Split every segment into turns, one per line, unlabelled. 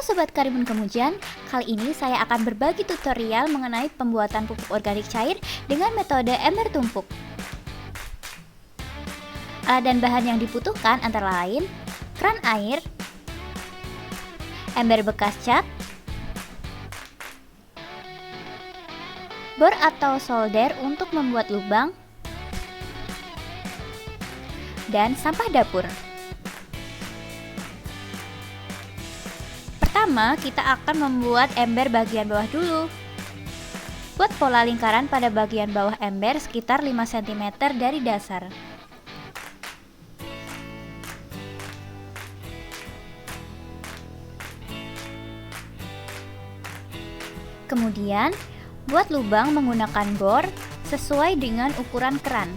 Sobat Karimun Kemujan, kali ini saya akan berbagi tutorial mengenai pembuatan pupuk organik cair dengan metode ember tumpuk. Alat dan bahan yang dibutuhkan antara lain keran air, ember bekas cat, bor atau solder untuk membuat lubang, dan sampah dapur. Pertama, kita akan membuat ember bagian bawah dulu. Buat pola lingkaran pada bagian bawah ember sekitar 5 cm dari dasar. Kemudian, buat lubang menggunakan bor sesuai dengan ukuran keran.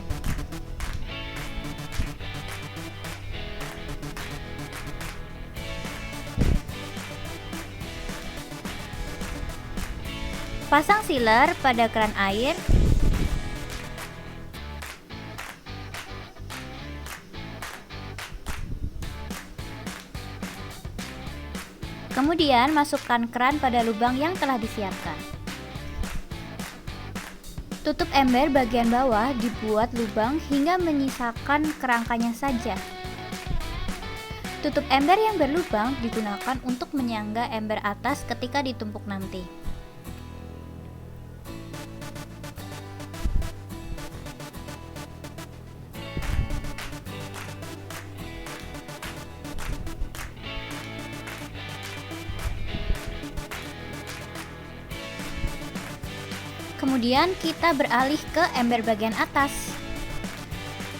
Pasang sealer pada keran air. Kemudian masukkan keran pada lubang yang telah disiapkan. Tutup ember bagian bawah dibuat lubang hingga menyisakan kerangkanya saja. Tutup ember yang berlubang digunakan untuk menyangga ember atas ketika ditumpuk nanti. Kemudian kita beralih ke ember bagian atas.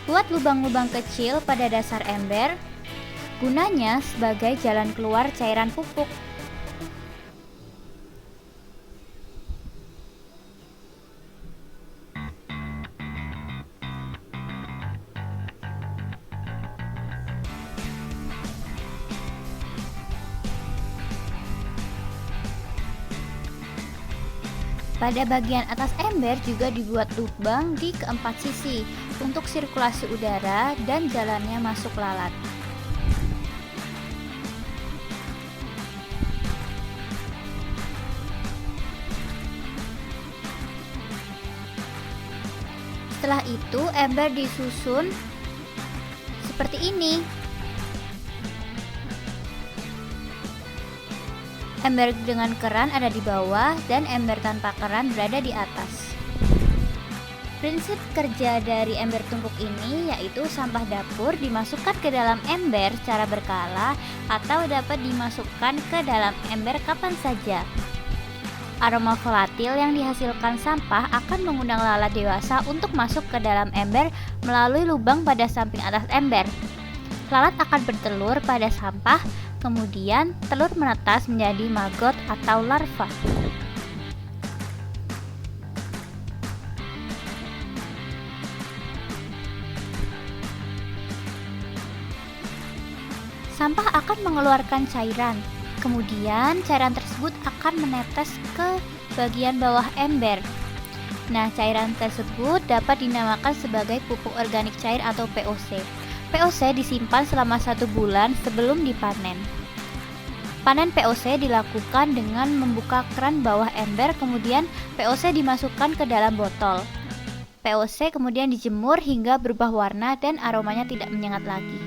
Buat lubang-lubang kecil pada dasar ember, gunanya sebagai jalan keluar cairan pupuk. Pada bagian atas ember juga dibuat lubang di keempat sisi untuk sirkulasi udara dan jalannya masuk lalat. Setelah itu ember disusun seperti ini. Ember dengan keran ada di bawah dan ember tanpa keran berada di atas. Prinsip kerja dari ember tumpuk ini yaitu sampah dapur dimasukkan ke dalam ember secara berkala atau dapat dimasukkan ke dalam ember kapan saja. Aroma volatil yang dihasilkan sampah akan mengundang lalat dewasa untuk masuk ke dalam ember melalui lubang pada samping atas ember. Lalat akan bertelur pada sampah, kemudian telur menetas menjadi maggot atau larva. Sampah akan mengeluarkan cairan, kemudian cairan tersebut akan menetes ke bagian bawah ember. Nah, cairan tersebut dapat dinamakan sebagai pupuk organik cair atau POC. POC disimpan selama 1 bulan sebelum dipanen. Panen POC dilakukan dengan membuka keran bawah ember, kemudian POC dimasukkan ke dalam botol. POC kemudian dijemur hingga berubah warna dan aromanya tidak menyengat lagi.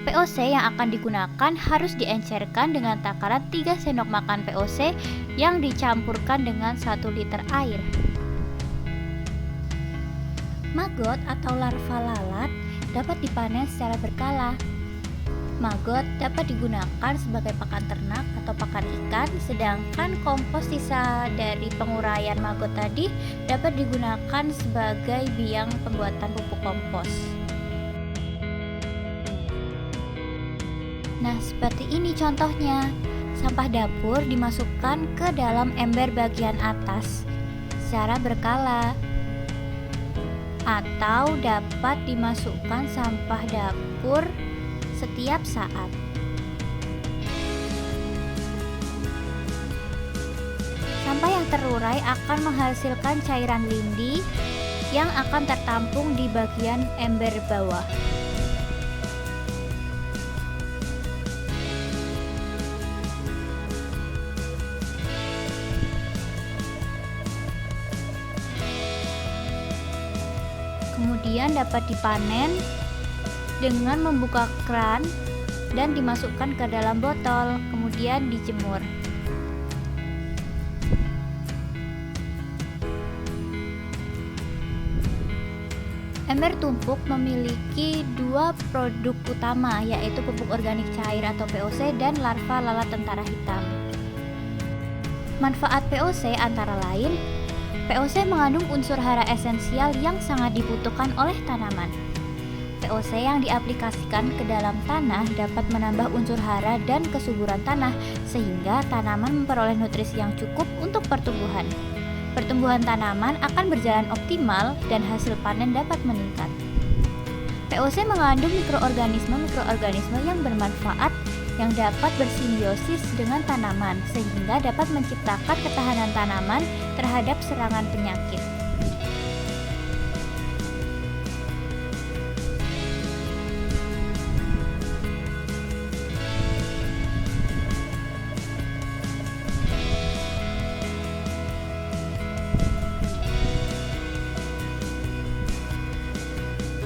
POC yang akan digunakan harus diencerkan dengan takaran 3 sendok makan POC yang dicampurkan dengan 1 liter air. Maggot atau larva lalat dapat dipanen secara berkala. Maggot dapat digunakan sebagai pakan ternak atau pakan ikan, sedangkan kompos sisa dari penguraian maggot tadi dapat digunakan sebagai biang pembuatan pupuk kompos. Nah, seperti ini contohnya. Sampah dapur dimasukkan ke dalam ember bagian atas secara berkala, atau dapat dimasukkan sampah dapur setiap saat. Sampah yang terurai akan menghasilkan cairan lindi yang akan tertampung di bagian ember bawah. Kemudian dapat dipanen dengan membuka keran dan dimasukkan ke dalam botol, kemudian dijemur. Ember tumpuk memiliki dua produk utama, yaitu pupuk organik cair atau POC dan larva lalat tentara hitam. Manfaat POC antara lain, POC mengandung unsur hara esensial yang sangat dibutuhkan oleh tanaman. POC yang diaplikasikan ke dalam tanah dapat menambah unsur hara dan kesuburan tanah sehingga tanaman memperoleh nutrisi yang cukup untuk pertumbuhan. Pertumbuhan tanaman akan berjalan optimal dan hasil panen dapat meningkat. POC mengandung mikroorganisme yang bermanfaat yang dapat bersimbiosis dengan tanaman sehingga dapat menciptakan ketahanan tanaman terhadap serangan penyakit.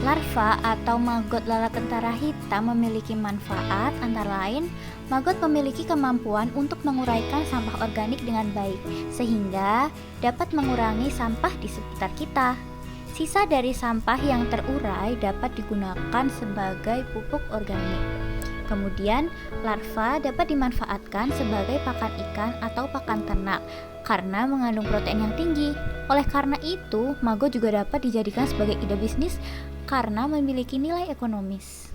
Larva atau maggot lalat tentara hitam memiliki manfaat antara lain, maggot memiliki kemampuan untuk menguraikan sampah organik dengan baik, sehingga dapat mengurangi sampah di sekitar kita. Sisa dari sampah yang terurai dapat digunakan sebagai pupuk organik. Kemudian, larva dapat dimanfaatkan sebagai pakan ikan atau pakan ternak karena mengandung protein yang tinggi. Oleh karena itu, maggot juga dapat dijadikan sebagai ide bisnis karena memiliki nilai ekonomis.